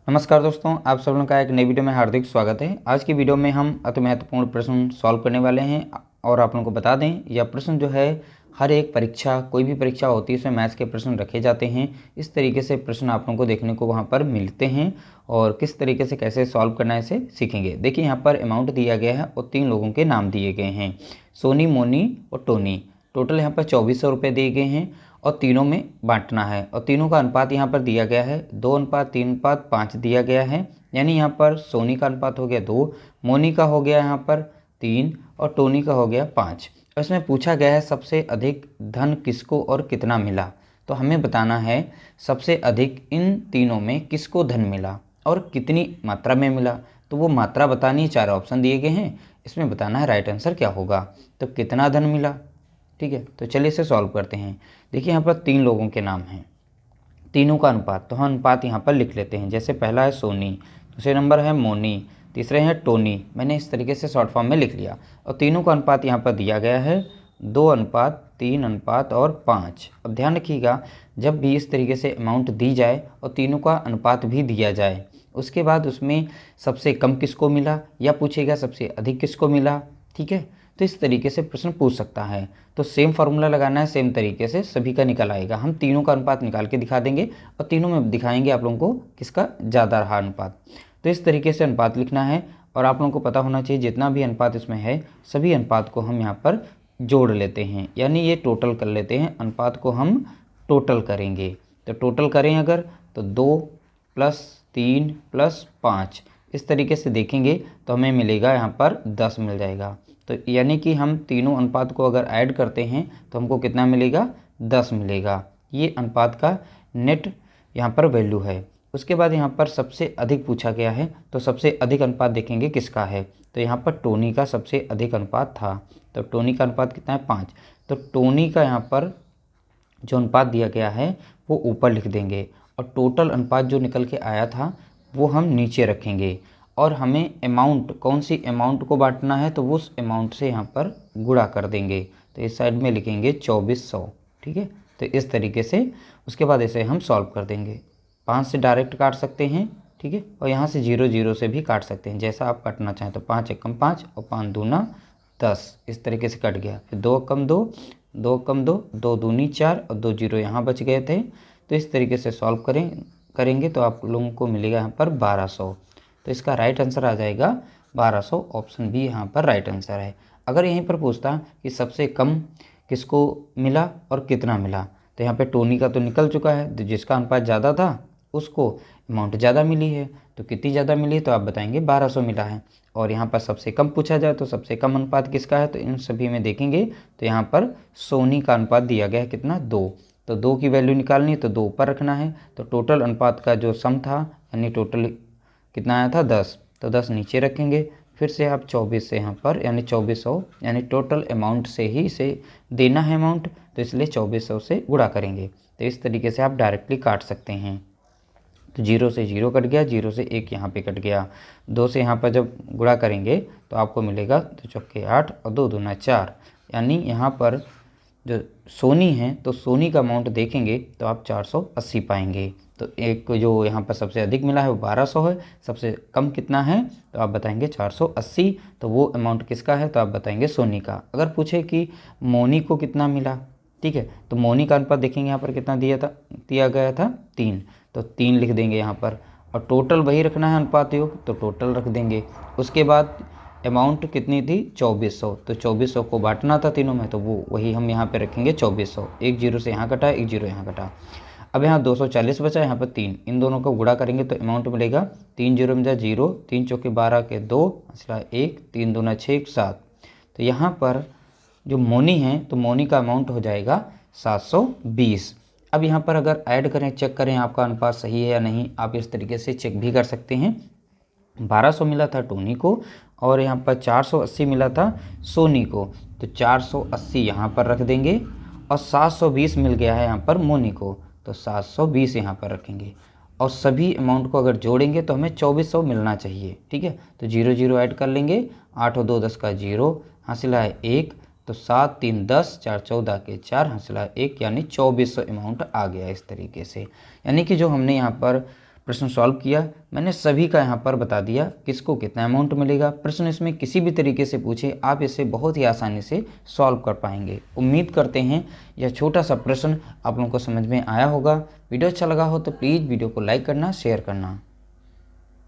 नमस्कार दोस्तों, आप सब लोगों का एक नई वीडियो में हार्दिक स्वागत है। आज की वीडियो में हम अति महत्वपूर्ण प्रश्न सॉल्व करने वाले हैं और आप लोगों को बता दें यह प्रश्न जो है हर एक परीक्षा, कोई भी परीक्षा होती है उसमें मैथ्स के प्रश्न रखे जाते हैं। इस तरीके से प्रश्न आप लोगों को देखने को वहाँ पर मिलते हैं और किस तरीके से कैसे सॉल्व करना है इसे सीखेंगे। देखिए यहाँ पर अमाउंट दिया गया है और 3 लोगों के नाम दिए गए हैं, सोनी, मोनी और टोनी। टोटल यहाँ पर 2400 रुपये दिए गए हैं और तीनों में बांटना है और तीनों का अनुपात यहाँ पर दिया गया है 2:3:5 दिया गया है। यानी यहाँ पर सोनी का अनुपात हो गया 2, मोनी का हो गया यहाँ पर 3 और टोनी का हो गया 5। इसमें पूछा गया है सबसे अधिक धन किसको और कितना मिला। तो हमें बताना है सबसे अधिक इन तीनों में किसको धन मिला और कितनी मात्रा में मिला। तो वो मात्रा बतानी है, 4 ऑप्शन दिए गए हैं, इसमें बताना है राइट आंसर क्या होगा। तो कितना धन मिला, ठीक है। तो चलिए इसे सॉल्व करते हैं। देखिए यहाँ पर 3 लोगों के नाम हैं, तीनों का अनुपात, तो हम अनुपात यहाँ पर लिख लेते हैं। जैसे पहला है सोनी, दूसरे नंबर है मोनी, तीसरे हैं टोनी। मैंने इस तरीके से शॉर्ट फॉर्म में लिख लिया और तीनों का अनुपात यहाँ पर दिया गया है 2:3:5। अब ध्यान रखिएगा, जब भी इस तरीके से अमाउंट दी जाए और तीनों का अनुपात भी दिया जाए, उसके बाद उसमें सबसे कम किसको मिला या पूछेगा सबसे अधिक किसको मिला, ठीक है। तो इस तरीके से प्रश्न पूछ सकता है। तो सेम फार्मूला लगाना है, सेम तरीके से सभी का निकल आएगा। हम तीनों का अनुपात निकाल के दिखा देंगे और तीनों में दिखाएंगे आप लोगों को किसका ज़्यादा रहा अनुपात। तो इस तरीके से अनुपात लिखना है और आप लोगों को पता होना चाहिए जितना भी अनुपात इसमें है सभी अनुपात को हम यहाँ पर जोड़ लेते हैं, यानी ये टोटल कर लेते हैं। अनुपात को हम टोटल करेंगे, तो टोटल करें अगर तो 2 + 3 + 5 इस तरीके से देखेंगे तो हमें मिलेगा यहाँ पर 10 मिल जाएगा। तो यानी कि हम तीनों अनुपात को अगर ऐड करते हैं तो हमको कितना मिलेगा, 10 मिलेगा। ये अनुपात का नेट यहाँ पर वैल्यू है। उसके बाद यहाँ पर सबसे अधिक पूछा गया है, तो सबसे अधिक अनुपात देखेंगे किसका है। तो यहाँ पर टोनी का सबसे अधिक अनुपात था, तो टोनी का अनुपात कितना है, 5। तो टोनी का यहाँ पर जो अनुपात दिया गया है वो ऊपर लिख देंगे और टोटल अनुपात जो निकल के आया था वो हम नीचे रखेंगे। और हमें अमाउंट, कौन सी अमाउंट को बांटना है, तो वो उस अमाउंट से यहाँ पर गुणा कर देंगे। तो इस साइड में लिखेंगे 2400, ठीक है। तो इस तरीके से उसके बाद इसे हम सॉल्व कर देंगे। 5 से डायरेक्ट काट सकते हैं, ठीक है, और यहाँ से 0 0 से भी काट सकते हैं, जैसा आप काटना चाहें। तो 5 एकम 5 और 5 दूना 10, इस तरीके से कट गया। फिर 2 एकम 2, 2 एकम 2, 2 दूनी 4 और 2 0 यहाँ बच गए थे। तो इस तरीके से सॉल्व करेंगे तो आप लोगों को मिलेगा यहाँ पर 1200। तो इसका राइट आंसर आ जाएगा 1200। ऑप्शन बी यहाँ पर राइट आंसर है। अगर यहीं पर पूछता कि सबसे कम किसको मिला और कितना मिला, तो यहाँ पे टोनी का तो निकल चुका है, तो जिसका अनुपात ज़्यादा था उसको अमाउंट ज़्यादा मिली है। तो कितनी ज़्यादा मिली है, तो आप बताएंगे 1200 मिला है। और यहाँ पर सबसे कम पूछा जाए तो सबसे कम अनुपात किसका है, तो इन सभी में देखेंगे तो यहाँ पर सोनी का अनुपात दिया गया है कितना, 2। तो 2 की वैल्यू निकालनी है तो 2 ऊपर रखना है। तो टोटल अनुपात का जो सम था, यानी टोटल कितना आया था, 10। तो 10 नीचे रखेंगे। फिर से आप 24 से यहाँ पर, यानी 2400, यानी टोटल अमाउंट से ही इसे देना है अमाउंट, तो इसलिए 2400 से गुणा करेंगे। तो इस तरीके से आप डायरेक्टली काट सकते हैं। तो 0 से 0 कट गया, 0 से 1 यहाँ पे कट गया। 2 से यहाँ पर जब गुणा करेंगे तो आपको मिलेगा 2 चौके 8 और 2 दूना 4, यानी यहाँ पर जो सोनी है तो सोनी का अमाउंट देखेंगे तो आप 480 पाएंगे। तो एक जो यहाँ पर सबसे अधिक मिला है वो 1200 है, सबसे कम कितना है तो आप बताएंगे 480। तो वो अमाउंट किसका है, तो आप बताएंगे सोनी का। अगर पूछे कि मोनी को कितना मिला, ठीक है, तो मोनी का अनुपात देखेंगे यहाँ पर कितना दिया गया था, 3। तो 3 लिख देंगे यहाँ पर और टोटल वही रखना है अनुपात योग, तो टोटल रख देंगे। उसके बाद अमाउंट कितनी थी, 2400। तो 2400 को बांटना था तीनों में, तो वो वही हम यहाँ पे रखेंगे 2400। 1 0 से यहाँ कटा, 1 0 यहाँ कटा। अब यहाँ 240 बचा, यहाँ पर 3, इन दोनों को गुणा करेंगे तो अमाउंट मिलेगा 3 0 में 0, 3 चौके 12 के 2, 1, 3 दूना 6 7। तो यहाँ पर जो मोनी है तो मोनी का अमाउंट हो जाएगा 720। अब यहाँ पर अगर ऐड करें, चेक करें आपका अनुपात सही है या नहीं, आप इस तरीके से चेक भी कर सकते हैं। 1200 मिला था टोनी को और यहाँ पर 480 मिला था सोनी को, तो 480 यहाँ पर रख देंगे और 720 मिल गया है यहाँ पर मोनी को, तो 720 यहाँ पर रखेंगे। और सभी अमाउंट को अगर जोड़ेंगे तो हमें 2400 मिलना चाहिए, ठीक है। तो 0 0 ऐड कर लेंगे, 8 और 2 10 का 0, हासिल है 1, तो 7 3 10, 4 14 के 4, हासिल है 1, यानी 2400 अमाउंट आ गया इस तरीके से। यानी कि जो हमने यहाँ पर प्रश्न सॉल्व किया, मैंने सभी का यहाँ पर बता दिया किसको कितना अमाउंट मिलेगा। प्रश्न इसमें किसी भी तरीके से पूछे आप इसे बहुत ही आसानी से सॉल्व कर पाएंगे। उम्मीद करते हैं यह छोटा सा प्रश्न आप लोगों को समझ में आया होगा। वीडियो अच्छा लगा हो तो प्लीज़ वीडियो को लाइक करना, शेयर करना।